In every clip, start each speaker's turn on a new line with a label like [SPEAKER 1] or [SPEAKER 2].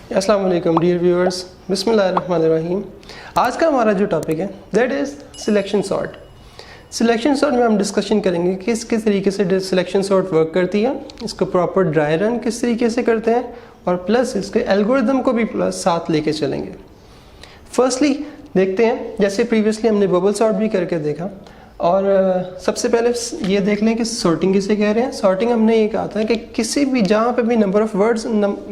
[SPEAKER 1] अस्सलाम वालेकुम dear viewers, बिस्मिल्लाहिर्रहमानिर्रहीम। आज का हमारा जो टॉपिक है that is selection sort. Selection sort में हम डिस्कशन करेंगे कि किस तरीके से सिलेक्शन सॉर्ट वर्क करती है, इसको प्रॉपर ड्राई रन किस तरीके से करते हैं और प्लस इसके एल्गोरिदम को भी प्लस साथ लेके चलेंगे। फर्स्टली देखते हैं, जैसे प्रीवियसली हमने बबल सॉर्ट भी करके देखा, और सबसे पहले ये देख लें कि सॉर्टिंग किसे कह रहे हैं। सॉर्टिंग हमने ये कहा था कि किसी भी जहाँ पे भी नंबर ऑफ़ वर्ड्स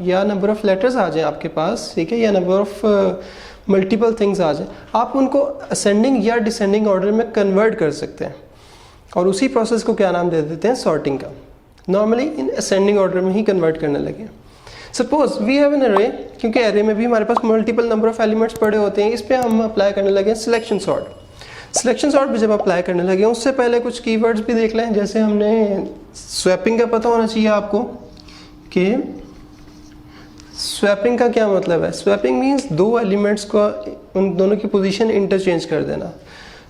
[SPEAKER 1] या नंबर ऑफ़ लेटर्स आ जाए आपके पास, ठीक है, या नंबर ऑफ़ मल्टीपल थिंग्स आ जाए, आप उनको असेंडिंग या डिसेंडिंग ऑर्डर में कन्वर्ट कर सकते हैं और उसी प्रोसेस को क्या नाम दे देते हैं, सॉर्टिंग का। नॉर्मली इन असेंडिंग ऑर्डर में ही कन्वर्ट करने लगे। सपोज वी हैव एन अरे, क्योंकि अरे में भी हमारे पास मल्टीपल नंबर ऑफ़ एलिमेंट्स पड़े होते हैं, इस पर हम अप्लाई करने लगे सिलेक्शन सॉर्ट। सिलेक्शन सॉर्ट भी जब अप्लाई करने लगे, उससे पहले कुछ कीवर्ड्स भी देख लें। जैसे हमने स्वैपिंग का पता होना चाहिए आपको कि स्वैपिंग का क्या मतलब है। स्वैपिंग मीन्स दो एलिमेंट्स को, उन दोनों की पोजीशन इंटरचेंज कर देना।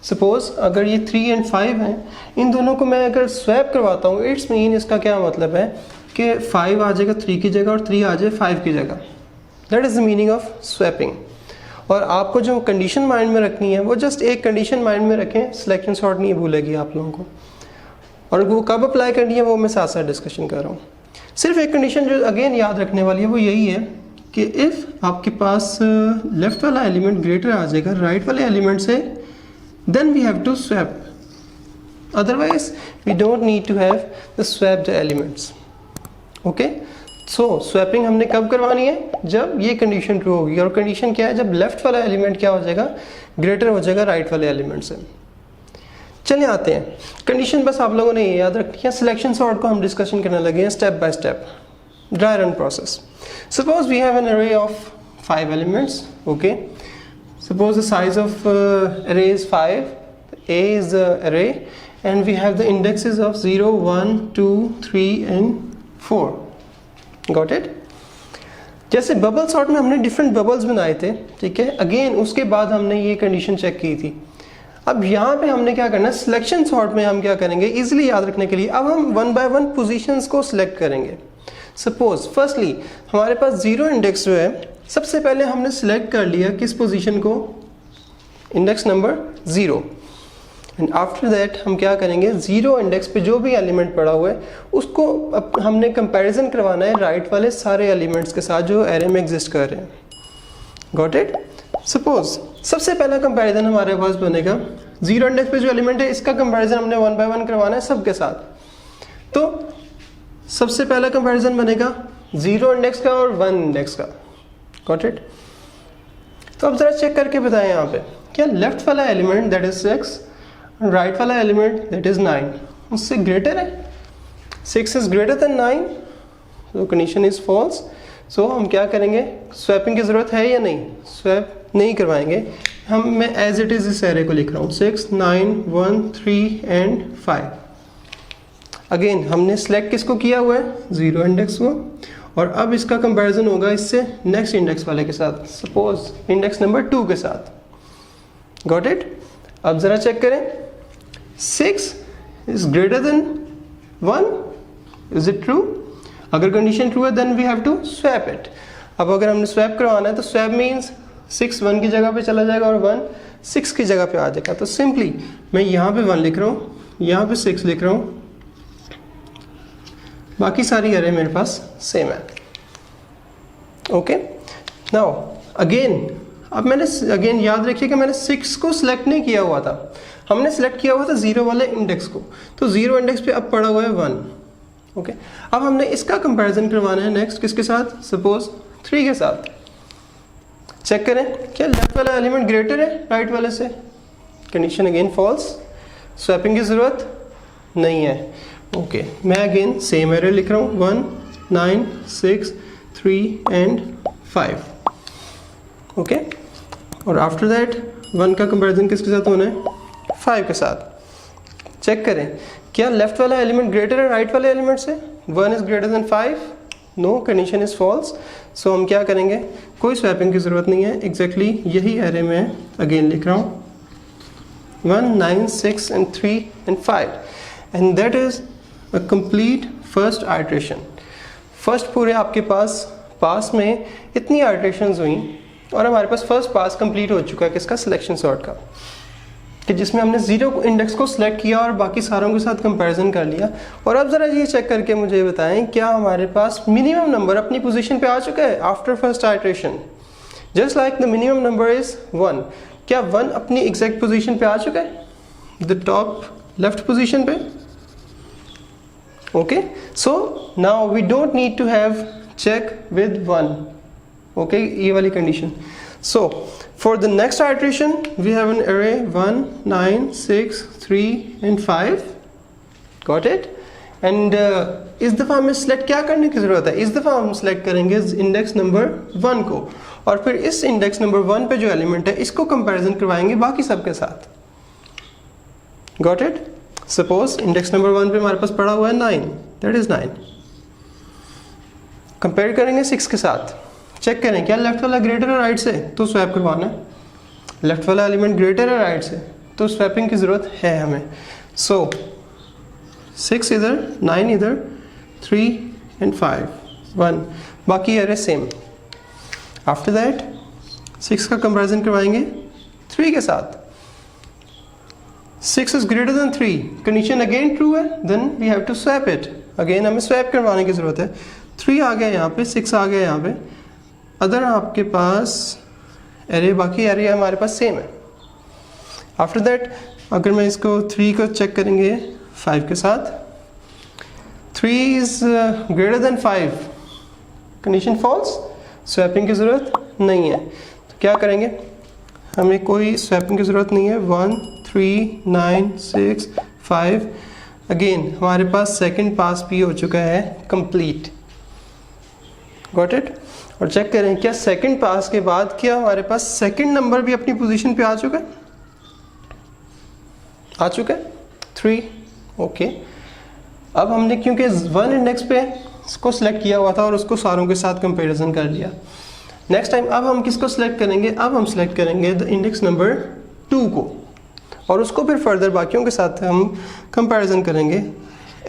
[SPEAKER 1] सपोज अगर ये 3 और 5 हैं, इन दोनों को मैं अगर स्वैप करवाता हूँ, इट्स मीन इसका क्या मतलब है कि 5 आ जाएगा 3 की जगह और 3 आ जाए 5 की जगह। That is the meaning of swapping. और आपको जो कंडीशन माइंड में रखनी है वो जस्ट एक कंडीशन माइंड में रखें, सिलेक्शन सॉर्ट नहीं भूलेगी आप लोगों को। और वो कब अप्लाई करनी है वो मैं साथ साथ डिस्कशन कर रहा हूँ। सिर्फ एक कंडीशन जो अगेन याद रखने वाली है वो यही है कि इफ़ आपके पास लेफ्ट वाला एलिमेंट ग्रेटर आ जाएगा राइट वाले एलिमेंट से, then we have to swap, otherwise we don't need to have the swapped elements. Okay, so swapping हमने कब करवानी है, जब ये कंडीशन ट्रू होगी। और कंडीशन क्या है, जब लेफ्ट वाला एलिमेंट क्या हो जाएगा, ग्रेटर हो जाएगा राइट वाले एलिमेंट से। चले आते हैं, कंडीशन बस आप लोगों ने ये याद रखनी है। सिलेक्शन सॉर्ट को हम डिस्कशन करने लगे हैं step by step, dry run process. Suppose we have an array of 5 elements. Okay, suppose the size of array is 5, A is the array and we have the indexes of 0, 1, 2, 3 and 4. Got it? जैसे bubble sort में हमने different bubbles बनाए थे, ठीक है, again उसके बाद हमने ये कंडीशन चेक की थी। अब यहाँ पे हमने क्या करना है, सिलेक्शन सॉर्ट में हम क्या करेंगे, इजीली याद रखने के लिए अब हम 1 बाय 1 पोजीशंस को सिलेक्ट करेंगे। सपोज फर्स्टली हमारे पास 0 इंडेक्स जो है, सबसे पहले हमने सिलेक्ट कर लिया किस पोजीशन को, index number 0। And after that हम क्या करेंगे, 0 इंडेक्स पे जो भी एलिमेंट पड़ा हुआ है उसको हमने कंपैरिजन करवाना है राइट वाले सारे एलिमेंट्स के साथ जो एरे में एग्जिस्ट कर रहे हैं। Got it? सपोज सबसे पहला कंपैरिजन हमारे पास बनेगा 0 इंडेक्स पे जो एलिमेंट है इसका कंपैरिजन हमने 1 बाय 1 करवाना है सबके साथ। तो सबसे पहला कंपैरिजन बनेगा 0 इंडेक्स का और 1 इंडेक्स का। Got it? तो अब जरा चेक करके बताएं यहाँ पे, क्या लेफ्ट वाला एलिमेंट दैट इज 6, राइट वाला एलिमेंट दैट इज 9 उससे ग्रेटर है? 6 इज ग्रेटर देन 9, तो कंडीशन इज फॉल्स। सो हम क्या करेंगे, स्वैपिंग की ज़रूरत है या नहीं, स्वैप नहीं करवाएंगे हम। मैं एज इट इज़ इस एरे को लिख रहा हूँ 6, 9, 1, 3 एंड 5। अगेन हमने सिलेक्ट किसको किया हुआ है, 0 इंडेक्स को, और अब इसका कंपैरिजन होगा इससे नेक्स्ट इंडेक्स वाले के साथ, सपोज इंडेक्स नंबर 2 के साथ। Got it? अब ज़रा चेक करें, 6 is greater than 1, is it true? अगर कंडीशन ट्रू है then we have to swap it. अब अगर हमने स्वैप करवाना है तो स्वैप मीन्स 6 1 की जगह पे चला जाएगा और 1 6 की जगह पे आ जाएगा। तो सिंपली मैं यहाँ पे 1 लिख रहा हूँ, यहाँ पे 6 लिख रहा हूँ, बाकी सारी अरे मेरे पास सेम है। ओके, नाउ अगेन अब मैंने अगेन याद रखिए कि मैंने 6 को सिलेक्ट नहीं किया हुआ था, हमने सिलेक्ट किया हुआ था 0 वाले इंडेक्स को। तो 0 इंडेक्स पे अब पड़ा हुआ है 1। ओके, अब हमने इसका कंपैरिजन करवाना है नेक्स्ट किसके साथ, सपोज 3 के साथ। चेक करें क्या लेफ्ट वाला एलिमेंट ग्रेटर है राइट वाले से, कंडीशन अगेन फॉल्स, स्वैपिंग की ज़रूरत नहीं है। ओके, मैं अगेन सेम एरे लिख रहा हूँ 1, 9, 6, 3 एंड 5। ओके, और आफ्टर दैट 1 का कंपैरिजन किसके साथ होना है, 5 के साथ। चेक करें क्या लेफ्ट वाला एलिमेंट ग्रेटर है राइट वाले एलिमेंट से, 1 is greater than 5, no, condition is false. So हम क्या करेंगे, कोई स्वैपिंग की ज़रूरत नहीं है, एग्जैक्टली यही एरे में अगेन लिख रहा हूँ 1, 9, 6 and 3 and 5, and that is a complete first iteration. First पूरे आपके पास पास में इतनी आइटरेशंस हुई और हमारे पास फर्स्ट पास कंप्लीट हो चुका है किसका, सिलेक्शन सॉर्ट का, कि जिसमें हमने जीरो इंडेक्स को सिलेक्ट किया और बाकी सारों के साथ कंपैरिजन कर लिया। और अब ज़रा ये चेक करके मुझे बताएं क्या हमारे पास मिनिमम नंबर अपनी पोजीशन पे आ चुका है after first iteration. Just like the minimum number is 1, क्या 1 अपनी एग्जैक्ट पोजीशन पे आ चुका है, द टॉप लेफ्ट पोजीशन पे। Okay, so now we don't need to have check with 1, okay, ये वाली condition. So for the next iteration we have an array 1, 9, 6, 3 and 5. Got it? And इस दफ़ा हमें select क्या करने की ज़रूरत है, इस दफ़ा हम select करेंगे इंडेक्स नंबर 1 को और फिर इस इंडेक्स नंबर 1 पे जो एलिमेंट है इसको कंपैरिजन करवाएंगे बाकी सब के साथ। Got it? Suppose index number 1 पे हमारे पास पड़ा हुआ है 9, that is 9, कंपेयर करेंगे 6 के साथ, चेक करें क्या लेफ्ट वाला ग्रेटर है राइट से, तो स्वैप करवाना है। लेफ्ट वाला एलिमेंट ग्रेटर है राइट से तो स्वैपिंग की ज़रूरत है हमें। सो 6 इधर, 9 इधर, 3 एंड 5, 1, बाकी अरे सेम। आफ्टर दैट 6 का कंपैरिजन करवाएंगे 3 के साथ। 6 is greater than 3, condition again true है, then we have to swap it, again हमें स्वैप करवाने की ज़रूरत है। 3 आ गया यहाँ पे, 6 आ गया यहाँ पे, अदर आपके पास एरे, बाकी एरे हमारे पास सेम है। आफ्टर दैट अगर मैं इसको 3 को चेक करेंगे 5 के साथ, 3 is greater than 5, condition false, swapping की ज़रूरत नहीं है। तो क्या करेंगे, हमें कोई स्वैपिंग की ज़रूरत नहीं है। 1, 3, 9, 6, 5, अगेन हमारे पास सेकंड पास भी हो चुका है कंप्लीट। Got it? और चेक करें क्या सेकंड पास के बाद क्या हमारे पास सेकंड नंबर भी अपनी पोजीशन पे आ चुका है, आ चुका है 3। ओके, अब हमने क्योंकि 1 इंडेक्स पे इसको सिलेक्ट किया हुआ था और उसको सारों के साथ कंपैरिजन कर लिया। नेक्स्ट टाइम अब हम किसको सिलेक्ट करेंगे, अब हम सिलेक्ट करेंगे द इंडेक्स नंबर 2 को और उसको फिर फर्दर बाकियों के साथ हम कंपैरिजन करेंगे।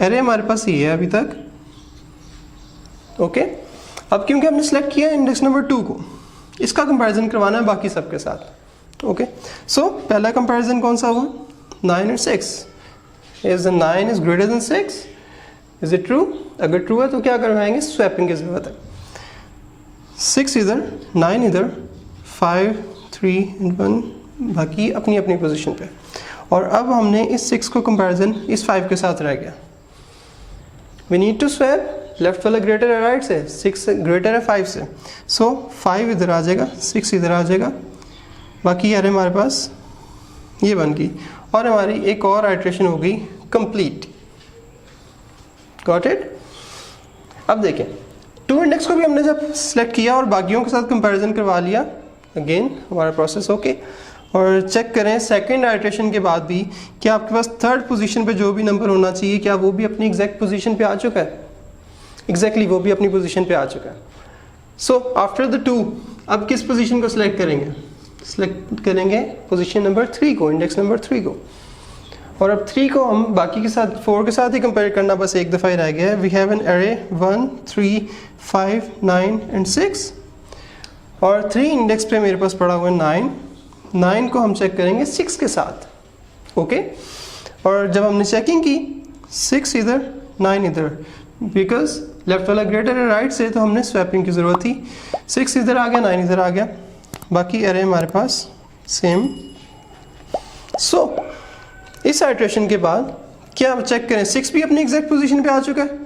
[SPEAKER 1] एरे हमारे पास ये है अभी तक। ओके, अब क्योंकि हमने सेलेक्ट किया इंडेक्स नंबर 2 को, इसका कंपैरिजन करवाना है बाकी सब के साथ। ओके, सो पहला कंपैरिजन कौन सा हुआ, 9 और 6, is 9 is greater then 6, is it true? अगर ट्रू है तो क्या करवाएंगे, स्वैपिंग की जरूरत है। 6 इधर, 9 इधर, 5, 3 एंड 1 बाकी अपनी अपनी पोजीशन पे। और अब हमने इस 6 को कंपैरिजन इस 5 के साथ रह गया। We need to swap, left वाला ग्रेटर है राइट से, 6 ग्रेटर है 5 से, सो 5 इधर आ जाएगा, 6 इधर आ जाएगा, बाकी यार हमारे पास ये बन गई और हमारी एक और आइटरेशन हो गई कंप्लीट। Got it? अब देखें 2 इंडेक्स को भी हमने जब सेलेक्ट किया और बाकियों के साथ कंपैरिजन करवा लिया, अगेन हमारा प्रोसेस ओके। और चेक करें सेकंड आइटरेशन के बाद भी क्या आपके पास थर्ड पोजीशन पे जो भी नंबर होना चाहिए क्या वो भी अपनी एग्जैक्ट पोजीशन पे आ चुका है, एग्जैक्टली वो भी अपनी पोजीशन पे आ चुका है। सो आफ्टर द 2 अब किस पोजीशन को सिलेक्ट करेंगे, सिलेक्ट करेंगे पोजीशन नंबर 3 को, इंडेक्स नंबर 3 को। और अब 3 को हम बाकी के साथ 4 के साथ ही कंपेयर करना बस एक दफ़ा ही रह गया है। We have an array 1, 3, 5, 9 and 6 और 3 इंडेक्स पे मेरे पास पड़ा हुआ है 9। 9 को हम चेक करेंगे 6 के साथ। ओके, और जब हमने चेकिंग की 6 इधर 9 इधर, बिकॉज लेफ्ट वाला ग्रेटर है राइट से तो हमने स्वैपिंग की ज़रूरत थी। 6 इधर आ गया, 9 इधर आ गया, बाकी एरे हमारे पास सेम। सो इस आइटरेशन के बाद क्या आप चेक करें 6 भी अपनी एग्जैक्ट पोजीशन पे आ चुका है,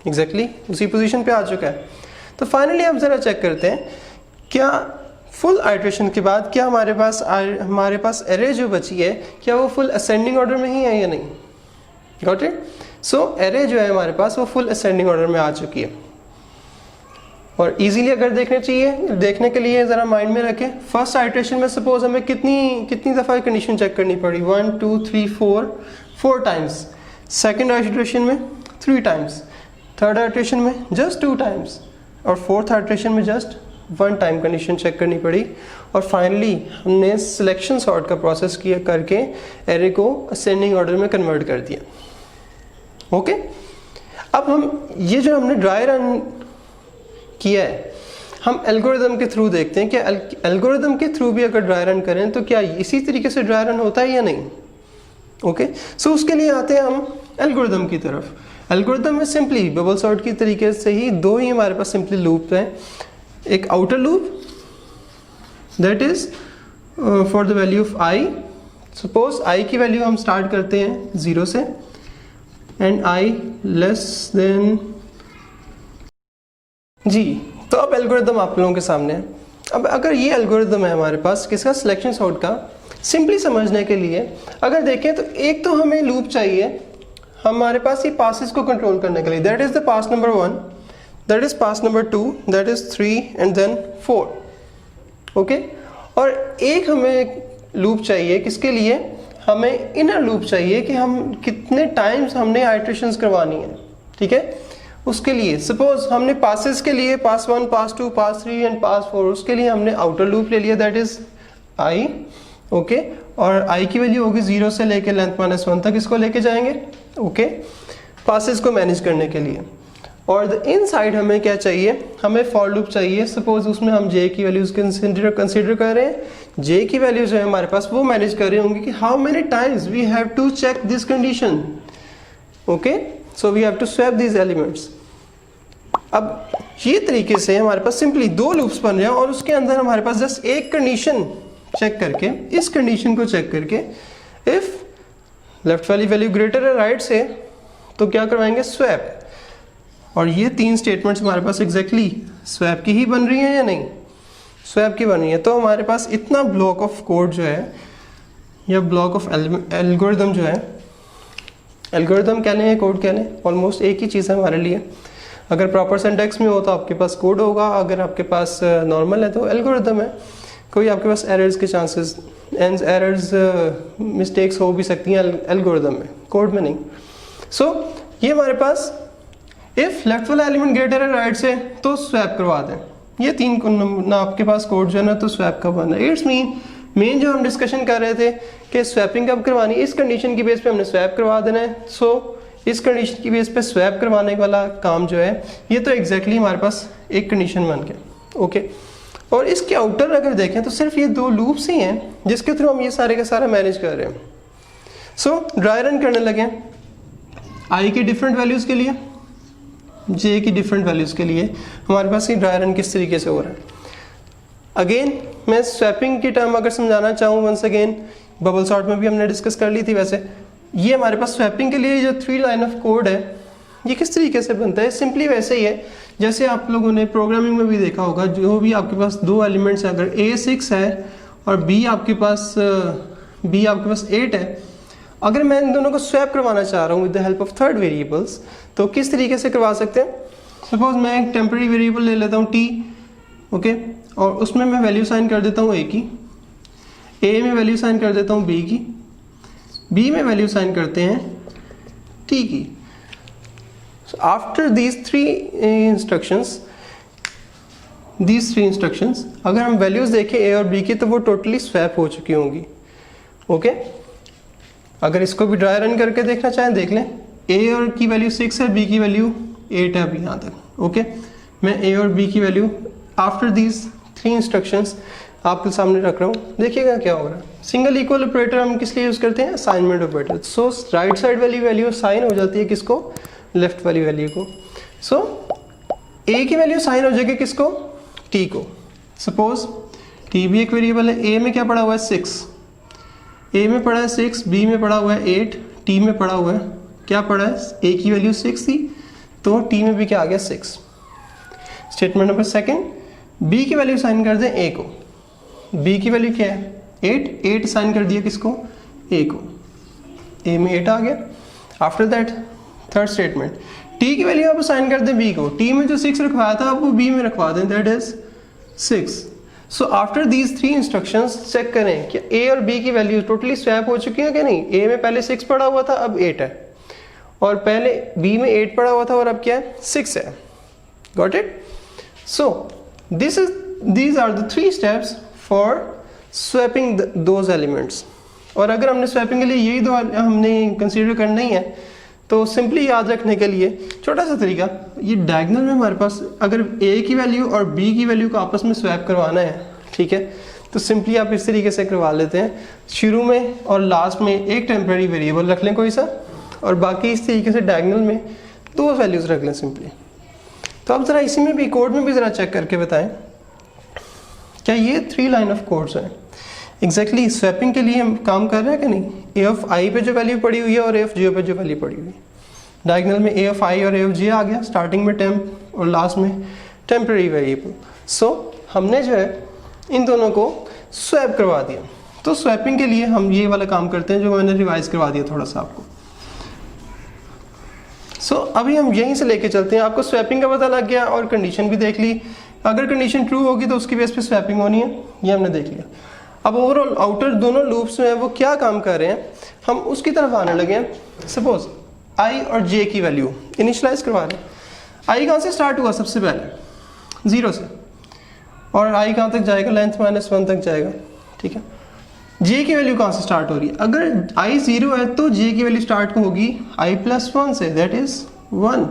[SPEAKER 1] एग्जैक्टली उसी पोजीशन पे आ चुका है। तो फाइनली आप ज़रा चेक करते हैं क्या फुल आइटरेशन के बाद क्या हमारे पास एरे जो बची है क्या वो फुल असेंडिंग ऑर्डर में ही है या नहीं। Got it? सो एरे जो है हमारे पास वो फुल असेंडिंग ऑर्डर में आ चुकी है। और इजीली अगर देखने के लिए ज़रा माइंड में रखें, फर्स्ट आइटरेशन में सपोज हमें कितनी दफ़ा कंडीशन चेक करनी पड़ी, 1 2 3 4 टाइम्स, सेकेंड आइटरेशन में 3 टाइम्स, थर्ड आइटरेशन में जस्ट 2 टाइम्स और फोर्थ आइटरेशन में जस्ट 1 टाइम कंडीशन चेक करनी पड़ी। और फाइनली हमने सिलेक्शन सॉर्ट का प्रोसेस किया करके एरे को असेंडिंग ऑर्डर में कन्वर्ट कर दिया। ओके, अब हम ये जो हमने ड्राई रन किया है, हम एल्गोरिदम के थ्रू देखते हैं कि एल्गोरिदम के थ्रू भी अगर ड्राई रन करें तो क्या इसी तरीके से ड्राई रन होता है या नहीं। ओके, सो उसके लिए आते हैं हम एल्गोरिदम की तरफ। एल्गोरिदम में सिंपली बबल सॉर्ट की तरीके से ही दो ही हमारे पास सिंपली लूप हैं, एक outer loop that is for the value of I, suppose I की वैल्यू हम स्टार्ट करते हैं 0 से एंड आई लेस देन जी। तो अब एल्गोरिदम आप लोगों के सामने है। अब अगर ये एल्गोरिदम है हमारे पास किसका, सिलेक्शन सॉर्ट का, सिंपली समझने के लिए अगर देखें तो एक तो हमें लूप चाहिए हमारे पास ये पासेस को कंट्रोल करने के लिए, that is the pass number 1, that is pass number 2, that is 3 and then 4। Okay, और एक हमें लूप चाहिए किसके लिए, हमें इनर लूप चाहिए कि हम कितने टाइम्स हमने आइट्रेशंस करवानी है। ठीक है, उसके लिए सपोज हमने पासेस के लिए पास 1, पास 2, पास 3 एंड पास 4, उसके लिए हमने आउटर लूप ले लिया दैट इज आई। ओके, और आई की वैल्यू होगी 0 से लेके लेंथ -1 तक, इसको लेके जाएंगे। ओके, पासेस को मैनेज करने के लिए। और द इनसाइड हमें क्या चाहिए, हमें फॉर लूप चाहिए। सपोज उसमें हम जे की वैल्यूज कंसिडर कर रहे हैं, जे की वैल्यूज जो है हमारे पास वो मैनेज कर रहे होंगे कि how many times we have to check this condition. Okay, so we have to swap these elements. अब ये तरीके से हमारे पास सिंपली दो लूप्स बन रहे हैं और उसके अंदर हमारे पास जस्ट एक कंडीशन चेक करके, इस कंडीशन को चेक करके इफ लेफ्ट वाली वैल्यू ग्रेटर है राइट से तो क्या करवाएंगे, स्वैप। और ये तीन स्टेटमेंट्स हमारे पास एग्जैक्टली स्वैप की ही बन रही हैं या नहीं, स्वैप की बन रही है। तो हमारे पास इतना ब्लॉक ऑफ कोड जो है या ब्लॉक ऑफ एल्गोरिदम जो है, एल्गोरिदम कह लें या कोड कह लें, ऑलमोस्ट एक ही चीज़ है हमारे लिए। अगर प्रॉपर सिंटैक्स में हो तो आपके पास कोड होगा, अगर आपके पास नॉर्मल है तो एल्गोरिदम है। कोई आपके पास एरर्स के चांसेस, एरर्स मिस्टेक्स हो भी सकती हैं एल्गोरिदम में, कोड में नहीं। सो ये हमारे पास इफ लेफ्ट वाला एलिमेंट ग्रेटर है राइट से तो स्वैप करवा दें। ये तीन ना आपके पास कोड जो है ना तो स्वैप का बना है। इट्स मेन जो हम डिस्कशन कर रहे थे कि स्वैपिंग कब करवानी, इस कंडीशन की बेस पे हमने स्वैप करवा देना है। सो इस कंडीशन की बेस पे स्वैप करवाने वाला काम जो है ये तो एग्जैक्टली हमारे पास एक कंडीशन बन गया। ओके, और इसके आउटर अगर देखें तो सिर्फ ये दो लूप्स ही हैं जिसके थ्रू हम ये सारे का सारा मैनेज कर रहे हैं। सो ड्राई रन करने लगे आई की डिफरेंट वैल्यूज़ के लिए, जे की डिफरेंट वैल्यूज़ के लिए हमारे पास ये ड्राई रन किस तरीके से हो रहा है। अगेन मैं स्वैपिंग की टर्म अगर समझाना चाहूँ, वंस अगेन बबल सॉर्ट में भी हमने डिस्कस कर ली थी। वैसे ये हमारे पास स्वैपिंग के लिए जो 3 लाइन ऑफ कोड है ये किस तरीके से बनता है, सिंपली वैसे ही है जैसे आप लोगों ने प्रोग्रामिंग में भी देखा होगा। जो भी आपके पास दो एलिमेंट्स हैं, अगर A 6 है और B आपके पास 8 है, अगर मैं इन दोनों को स्वैप करवाना चाह रहा हूँ with the help of third variables तो किस तरीके से करवा सकते हैं। सपोज मैं एक टेम्पररी वेरिएबल ले लेता हूँ t, ओके, और उसमें मैं वैल्यू साइन कर देता हूँ a की, a में वैल्यू साइन कर देता हूँ b की, b में वैल्यू साइन करते हैं t की। So after these three instructions, अगर हम वैल्यूज देखें a और b की तो वो टोटली स्वैप हो चुकी होंगी। ओके, अगर इसको भी ड्राई रन करके देखना चाहें देख लें। a और की वैल्यू 6 है, b की वैल्यू 8 है अभी यहाँ तक। ओके, मैं a और b की वैल्यू आफ्टर दीज 3 इंस्ट्रक्शंस आपके सामने रख रहा हूँ। देखिएगा क्या हो रहा है। सिंगल इक्वल ऑपरेटर हम किस लिए यूज़ करते हैं, असाइनमेंट ऑपरेटर। सो राइट साइड वाली वैल्यू साइन हो जाती है किसको, लेफ्ट वाली वैल्यू को। सो a की वैल्यू साइन हो जाएगी किसको, t को। सपोज t भी एक वेरिएबल है, a में क्या पड़ा हुआ है 6, a में पड़ा है 6, b में पड़ा हुआ है 8, t में पड़ा हुआ है क्या पड़ा है, a की वैल्यू 6 थी तो t में भी क्या आ गया 6। स्टेटमेंट नंबर सेकंड, b की वैल्यू साइन कर दें a को, b की वैल्यू क्या है 8 साइन कर दिया किसको, a को, a में 8 आ गया। After that third statement, t की वैल्यू आप साइन कर दें b को, t में जो 6 रखवाया था आप वो b में रखवा दें, that is 6। So after these 3 instructions check करें कि a और b की वैल्यू टोटली स्वैप हो चुकी है कि नहीं। a में पहले 6 पड़ा हुआ था अब 8 है, और पहले b में 8 पड़ा हुआ था और अब क्या है 6 है। Got it. So these are the 3 steps for swapping those elements। और अगर हमने स्वैपिंग के लिए यही दो हमने कंसीडर करना ही है तो सिंपली याद रखने के लिए छोटा सा तरीका, ये डायगोनल में हमारे पास अगर ए की वैल्यू और बी की वैल्यू को आपस में स्वैप करवाना है, ठीक है, तो सिंपली आप इस तरीके से करवा लेते हैं, शुरू में और लास्ट में एक टेम्परेरी वेरिएबल रख लें कोई सा, और बाकी इस तरीके से डायगोनल में 2 वैल्यूज़ रख लें सिंपली। तो अब ज़रा इसी में भी कोड में भी ज़रा चेक करके बताएं, क्या ये 3 लाइन ऑफ कोड्स हैं एग्जैक्टली स्वैपिंग के लिए हम काम कर रहे हैं कि नहीं? ए ऑफ आई पे जो वैल्यू पड़ी हुई है और ए ऑफ जे पे जो वैल्यू पड़ी हुई है, डायगोनल में ए ऑफ आई और ए ऑफ जे आ गया, स्टार्टिंग में टेम्प और लास्ट में टेम्परेरी वेरिएबल। सो हमने जो है इन दोनों को स्वैप करवा दिया। तो स्वैपिंग के लिए हम ये वाला काम करते हैं जो मैंने रिवाइज करवा दिया थोड़ा सा आपको। सो अभी हम यहीं से लेके चलते हैं, आपको स्वैपिंग का पता लग गया और कंडीशन भी देख ली, अगर कंडीशन ट्रू होगी तो उसकी बेस पे स्वैपिंग होनी है, ये हमने देख लिया। अब ओवरऑल आउटर दोनों लूप्स में वो क्या काम कर रहे हैं हम उसकी तरफ आने लगे हैं। सपोज आई और जे की वैल्यू इनिशियलाइज करवा रहे हैं। आई कहाँ से स्टार्ट हुआ? सबसे पहले 0 से, और आई कहाँ तक जाएगा? लेंथ -1 तक जाएगा, ठीक है। जे की वैल्यू कहाँ से स्टार्ट हो रही है? अगर आई 0 है तो जे की वैल्यू स्टार्ट होगी i+1 से, that is 1।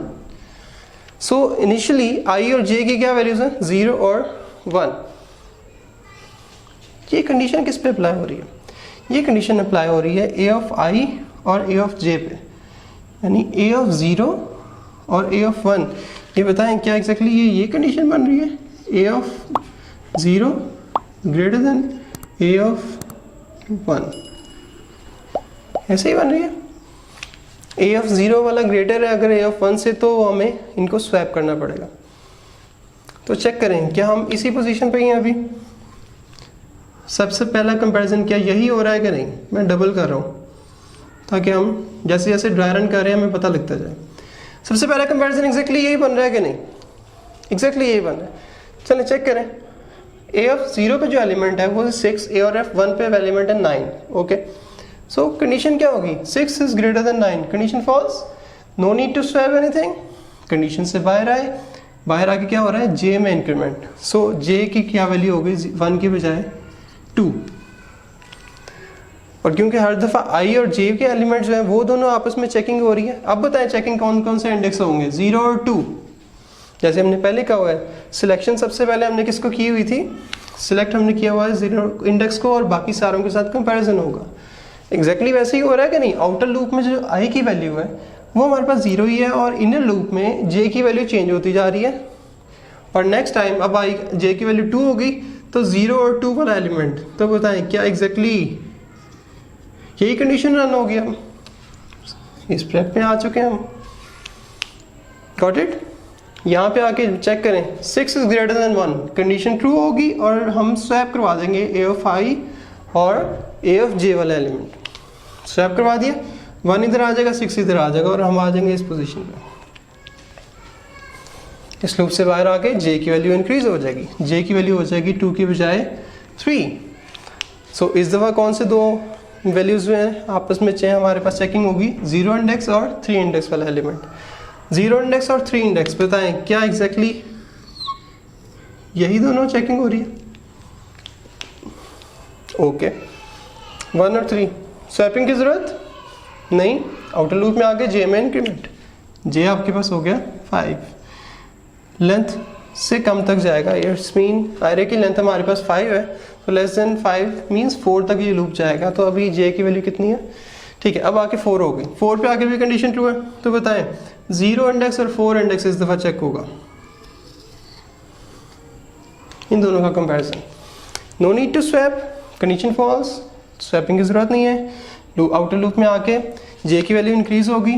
[SPEAKER 1] So initially I और जे की क्या वैल्यूज हैं? 0 और 1। ये कंडीशन किस पे अप्लाई हो रही है? ये कंडीशन अप्लाई हो रही है ए ऑफ आई और ए ऑफ जे पे, यानी ए ऑफ 0 और ए ऑफ 1। ये बताएं क्या एग्जैक्टली ये कंडीशन बन रही है? A of 0 greater than A of 1, ऐसे ही बन रही है। ए ऑफ 0 वाला ग्रेटर है अगर ए ऑफ 1 से, तो हमें इनको स्वैप करना पड़ेगा। तो चेक करें क्या हम इसी पोजीशन पे ही हैं अभी? सबसे पहला कंपैरिजन क्या यही हो रहा है कि नहीं? मैं डबल कर रहा हूँ ताकि हम जैसे जैसे ड्राई रन कर रहे हैं हमें पता लगता जाए। सबसे पहला कंपैरिजन एग्जैक्टली यही बन रहा है कि नहीं? एग्जैक्टली यही बन रहा है। चलिए चेक करें। ए ऑफ 0 पे जो एलिमेंट है वो 6, ए और एफ 1 पे एलिमेंट है 9। ओके, सो कंडीशन क्या होगी? 6 is greater than 9, condition false, no need to swap anything. Condition से बाहर आए, बाहर आके क्या हो रहा है? जे में इंक्रीमेंट। सो जे की क्या वैल्यू हो गई? 1 की बजाय 2। और क्योंकि हर दफ़ा आई और जे के एलिमेंट्स जो हैं वो दोनों आपस में चेकिंग हो रही है। अब बताएं चेकिंग कौन कौन से इंडेक्स होंगे? 0 और 2। जैसे हमने पहले कहा हुआ है, सिलेक्शन सबसे पहले हमने किसको की हुई थी? सिलेक्ट हमने किया हुआ है 0 इंडेक्स को, और बाकी सारों के साथ कंपैरिजन होगा। एग्जैक्टली वैसे ही हो रहा है कि नहीं? आउटर लूप में जो आई की वैल्यू है वो हमारे पास 0 ही है, और इनर लूप में जे की वैल्यू चेंज होती जा रही है। और नेक्स्ट टाइम अब आई जे की वैल्यू 2 होगी तो 0 और 2 वाला एलिमेंट, तो बताएं क्या एग्जैक्टली यही कंडीशन रन होगी? हम इस स्टेप में आ चुके हैं हम। Got it? यहाँ पे आके चेक करें, 6 is greater than 1, condition true होगी और हम स्वैप करवा देंगे ए ऑफ आई और ए ऑफ जे वाला एलिमेंट। स्वैप करवा दिया, 1 इधर आ जाएगा, 6 इधर आ जाएगा, और हम आ जाएंगे इस पोजीशन पे। इस लूप से बाहर आके जे की वैल्यू इंक्रीज हो जाएगी, जे की वैल्यू हो जाएगी 2 की बजाय 3। सो इस दफ़ा कौन से 2 वैल्यूज जो हैं आपस में हमारे पास चेकिंग होगी? 0 इंडेक्स और 3 इंडेक्स वाला एलिमेंट। 0 इंडेक्स और 3 इंडेक्स, बताएं क्या एग्जैक्टली यही दोनों चेकिंग हो रही है? ओके, 1 और 3 स्वैपिंग की ज़रूरत नहीं। आउटर लूप में आगे जे में इंक्रीमेंट, जे आपके पास हो गया 5, लेंथ से कम तक जाएगा। इट्स मीन एरे की लेंथ हमारे पास 5 है, तो लेस देन 5 मीन्स 4 तक ये लूप जाएगा। तो अभी जे की वैल्यू कितनी है? ठीक है, अब आके 4 हो गई। 4 पे आके भी कंडीशन ट्रू है, तो बताएं 0 इंडेक्स और 4 इंडेक्स इस दफ़ा चेक होगा, इन दोनों का comparison. No need to swap, condition false, swapping की ज़रूरत नहीं है। आउटर लूप में आके जे की वैल्यू इंक्रीज होगी,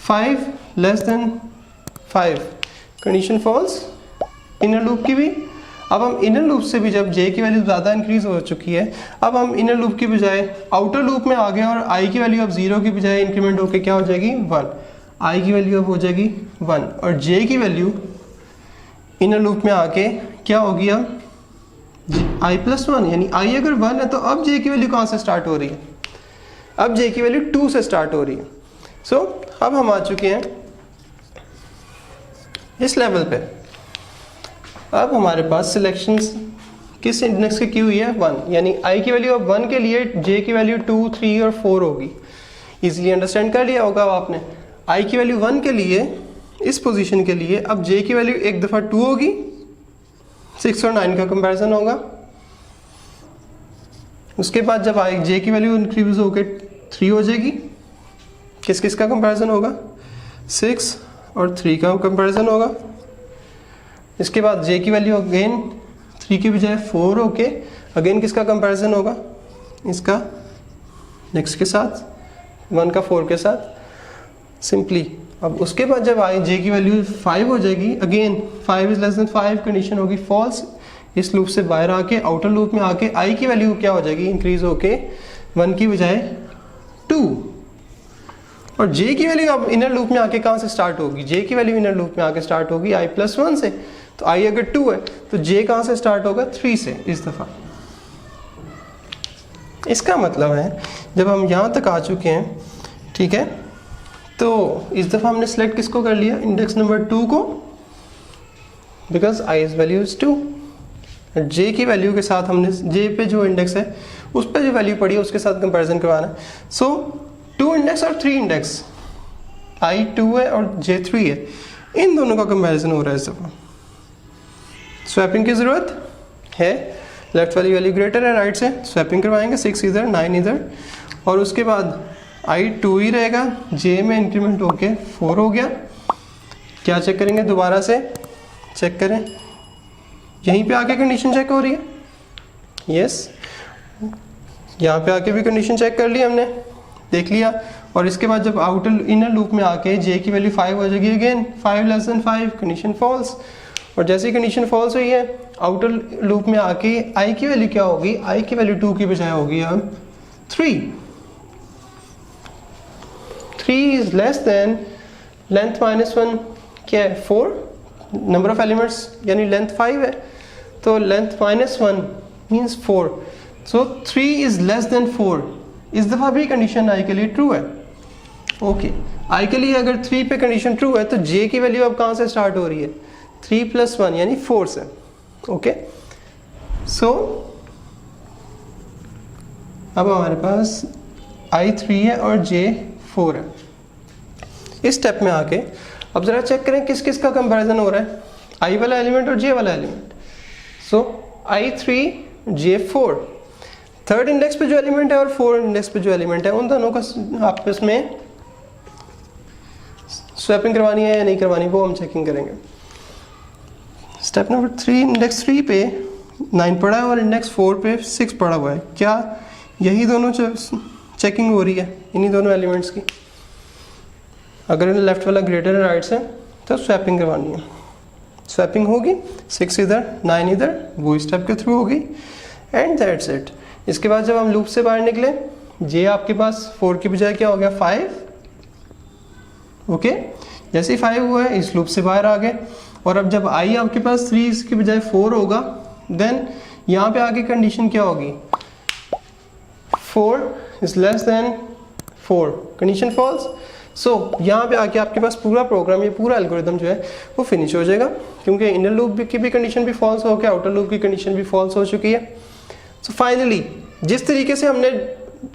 [SPEAKER 1] 5 less than 5, condition false. Inner loop की भी, अब हम इनर लूप से भी जब जे की वैल्यू ज़्यादा इंक्रीज हो चुकी है, अब हम इनर लूप की बजाय आउटर लूप में आ गए, और आई की वैल्यू अब 0 की बजाय इंक्रीमेंट होकर क्या हो जाएगी? 1। आई की वैल्यू अब हो जाएगी 1, और जे की वैल्यू इनर लूप में आके क्या होगी? अब i+1, यानी आई अगर 1 है तो अब जे की वैल्यू कहाँ से स्टार्ट हो रही है? अब जे की वैल्यू 2 से स्टार्ट हो रही है। सो अब हम आ चुके हैं इस लेवल पे। अब हमारे पास सिलेक्शन किस इंडेक्स की हुई है? 1, यानी आई की वैल्यू अब 1 के लिए जे की वैल्यू 2, 3 और 4 होगी। इजीली अंडरस्टैंड कर लिया होगा आपने। आई की वैल्यू 1 के लिए, इस पोजीशन के लिए, अब जे की वैल्यू एक दफ़ा 2 होगी, 6 और 9 का कंपैरिजन होगा। उसके बाद जब आई जे की वैल्यू इंक्रीज होकर 3 हो जाएगी, किस किस का कंपैरिजन होगा? 6 और 3 का कंपैरिजन होगा। इसके बाद जे की वैल्यू अगेन 3 की बजाय 4 होके अगेन किसका कंपैरिजन होगा? इसका नेक्स्ट के साथ, 1 का 4 के साथ सिंपली। अब उसके बाद जब आई जे की वैल्यू 5 हो जाएगी, again 5 is less than 5 condition होगी फॉल्स। इस लूप से बाहर आके आउटर लूप में आके आई की वैल्यू क्या हो जाएगी? इंक्रीज होके 1 की बजाय 2। और जे की वैल्यू अब इनर लूप में आके कहाँ से स्टार्ट होगी? जे की वैल्यू इनर लूप में आके स्टार्ट होगी आई प्लस 1 से। तो आई अगर 2 है तो जे कहाँ से स्टार्ट होगा? 3 से इस दफ़ा। इसका मतलब है जब हम यहाँ तक आ चुके हैं, ठीक है, तो इस दफ़ा हमने सेलेक्ट किसको कर लिया? इंडेक्स नंबर 2 को, because I is value is 2। जे की वैल्यू के साथ हमने जे पे जो इंडेक्स है उस पर जो वैल्यू पड़ी है उसके साथ कंपैरिजन करवाना है। सो 2 इंडेक्स और 3 इंडेक्स, आई 2 है और जे 3 है, इन दोनों का कंपैरिजन हो रहा है इस दफ़ा। स्वैपिंग की ज़रूरत है, लेफ्ट वाली वैल्यू ग्रेटर है राइट से, स्वैपिंग करवाएंगे, 6 इधर 9 इधर, और उसके बाद आई 2 ही रहेगा, जे में इंक्रीमेंट होके 4 हो गया। क्या चेक करेंगे? दोबारा से चेक करें, यहीं पे आके कंडीशन चेक हो रही है। यस, यहाँ पे आके भी कंडीशन चेक कर ली हमने, देख लिया। और इसके बाद जब आउटर इनर लूप में आके जे की वैल्यू 5 हो जाएगी, again 5 less than 5 condition false. और जैसे ही कंडीशन फॉल्स हुई है, आउटर लूप में आके आई की वैल्यू क्या होगी? आई की वैल्यू 2 की बजाय होगी अब 3। 3 is less then length minus 1 क्या है? 4। नंबर ऑफ एलिमेंट्स यानी लेंथ 5 है, तो length minus 1 means 4। So 3 is less than 4। इस दफ़ा भी कंडीशन आई के लिए ट्रू है। ओके, आई के लिए अगर 3 पे कंडीशन ट्रू है तो जे की वैल्यू अब कहाँ से स्टार्ट हो रही है? 3 + 1 यानी 4 से। ओके, सो अब हमारे पास आई 3 है और जे 4 है। इस स्टेप में आके अब जरा चेक करें किस किस का कंपैरिजन हो रहा है, आई वाला एलिमेंट और जे वाला एलिमेंट। सो आई 3 जे 4, थर्ड इंडेक्स पे जो एलिमेंट है और 4 इंडेक्स पे जो एलिमेंट है उन दोनों का आपस में स्वैपिंग करवानी है या नहीं करवानी, वो हम चेकिंग करेंगे। स्टेप नंबर 3, इंडेक्स 3 पे 9 पड़ा है और इंडेक्स 4 पे 6 पड़ा हुआ है। क्या यही दोनों चेकिंग हो रही है इन्हीं दोनों एलिमेंट्स की? अगर लेफ्ट वाला ग्रेटर है राइट से तो स्वैपिंग करवानी है। स्वैपिंग होगी, 6 इधर 9 इधर, वो स्टेप के थ्रू होगी, एंड दैट्स इट। इसके बाद जब हम लूप से बाहर निकले, जे आपके पास 4 की बजाय क्या हो गया? 5। ओके, जैसे ही 5 हुआ है इस लूप से बाहर आ गए। और अब जब आई आपके पास 3 इसकी बजाय 4 होगा, देन यहाँ पे आगे कंडीशन क्या होगी? 4 is less than 4, condition false. So यहाँ पे आके आपके पास पूरा प्रोग्राम, ये पूरा एल्गोरिदम जो है वो फिनिश हो जाएगा, क्योंकि इनर लूप की भी कंडीशन भी फॉल्स हो गया, आउटर लूप की कंडीशन भी फॉल्स हो चुकी है। सो फाइनली जिस तरीके से हमने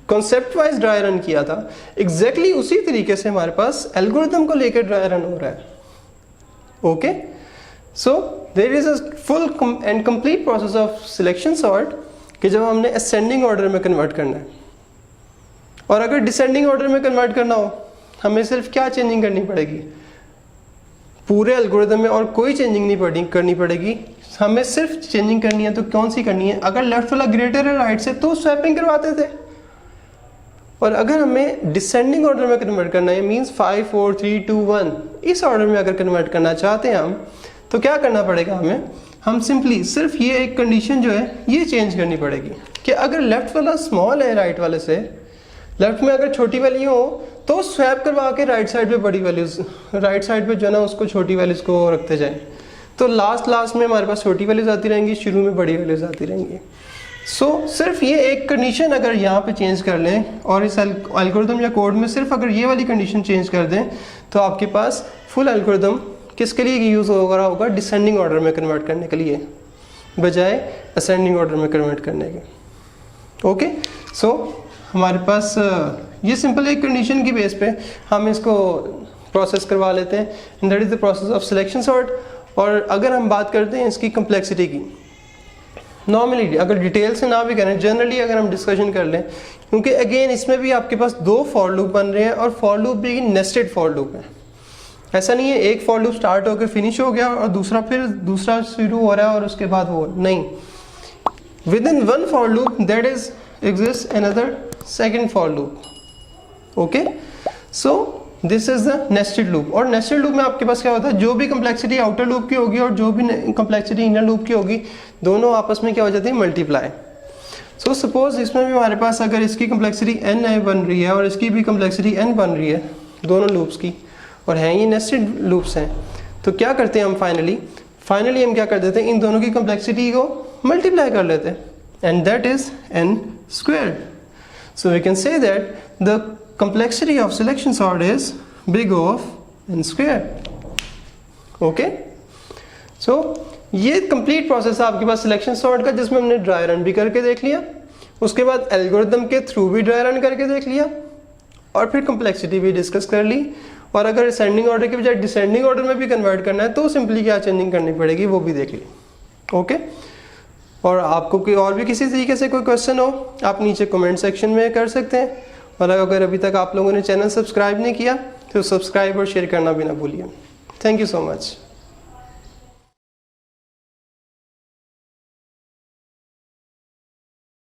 [SPEAKER 1] कॉन्सेप्ट वाइज ड्राई रन किया था, एग्जैक्टली उसी तरीके से हमारे पास एल्गोरिदम को लेकर ड्राई रन हो रहा है। Okay, so there is a full and complete process of selection sort कि जब हमने असेंडिंग ऑर्डर में कन्वर्ट करना है, और अगर डिसेंडिंग ऑर्डर में कन्वर्ट करना हो हमें सिर्फ क्या चेंजिंग करनी पड़ेगी? पूरे एल्गोरिदम में और कोई चेंजिंग नहीं करनी पड़ेगी, हमें सिर्फ चेंजिंग करनी है। तो कौन सी करनी है? अगर लेफ्ट वाला ग्रेटर है राइट से तो स्वैपिंग करवाते थे, और अगर हमें डिसेंडिंग ऑर्डर में कन्वर्ट करना है, मींस 5 4 3 2 1, इस ऑर्डर में अगर कन्वर्ट करना चाहते हैं हम, तो क्या करना पड़ेगा हमें? हम सिंपली सिर्फ ये एक कंडीशन जो है ये चेंज करनी पड़ेगी कि अगर लेफ्ट वाला स्मॉल है राइट वाले से, लेफ्ट में अगर छोटी वैल्यू हो तो स्वैप करवा के राइट साइड पे बड़ी वैल्यूज, राइट साइड पे जो है ना उसको छोटी वैल्यूज को रखते जाएं, तो लास्ट में हमारे पास छोटी वैल्यूज आती रहेंगी, शुरू में बड़ी वैल्यूज आती रहेंगी। सो सिर्फ ये एक कंडीशन अगर यहाँ पे चेंज कर लें और इस एल्गोरिदम या कोड में सिर्फ अगर ये वाली कंडीशन चेंज कर दें, तो आपके पास फुल एल्गोरिदम किसके लिए यूज़ होगा? डिसेंडिंग ऑर्डर में कन्वर्ट करने के लिए, बजाय असेंडिंग ऑर्डर में कन्वर्ट करने के। ओके, सो हमारे पास ये सिंपल एक कंडीशन की बेस पे हम इसको प्रोसेस करवा लेते हैं, and that is the process of selection sort. और अगर हम बात करते हैं इसकी कम्प्लेक्सिटी की, नॉर्मली अगर डिटेल से ना भी करें, जनरली अगर हम डिस्कशन कर लें, क्योंकि अगेन इसमें भी आपके पास 2 फॉर लूप बन रहे हैं और फॉर लूप भी नेस्टेड फॉर लूप है। ऐसा नहीं है एक फॉर लूप स्टार्ट होकर फिनिश हो गया और दूसरा शुरू हो रहा है और उसके बाद वो नहीं। With in one for loop that is exist another second for loop. Okay, so this is the nested loop. और नेस्टेड लूप में आपके पास क्या होता है, जो भी कंप्लेक्सिटी आउटर लूप की होगी और जो भी कंप्लेक्सिटी इनर लूप की होगी, दोनों आपस में क्या हो जाती है, मल्टीप्लाई। सो सपोज इसमें भी हमारे पास अगर इसकी कंप्लेक्सिटी n बन रही है और इसकी भी कंप्लेक्सिटी n बन रही है, दोनों लूप्स की, और हैं ये नेस्टेड लूप्स हैं, तो क्या करते हैं हम फाइनली हम क्या कर देते हैं, इन दोनों की कंप्लेक्सिटी को मल्टीप्लाई कर लेते हैं, and that is n square. So we can say that the complexity of selection sort is big of n square. Okay, so ये कंप्लीट प्रोसेस है आपके पास सिलेक्शन सॉर्ट का, जिसमें हमने ड्राई रन भी करके देख लिया, उसके बाद एल्गोरिथम के थ्रू भी ड्राई रन करके देख लिया, और फिर कंप्लेक्सिटी भी डिस्कस कर ली। और अगर असेंडिंग ऑर्डर के बजाय डिसेंडिंग ऑर्डर में भी कन्वर्ट करना है तो सिंपली क्या चेंजिंग करनी पड़ेगी वो भी देख ली। ओके, और आपको कोई और भी किसी तरीके से कोई क्वेश्चन हो आप नीचे कमेंट सेक्शन में कर सकते हैं। और अगर अभी तक आप लोगों ने चैनल सब्सक्राइब नहीं किया तो सब्सक्राइब और शेयर करना भी ना भूलिए। Thank you so much.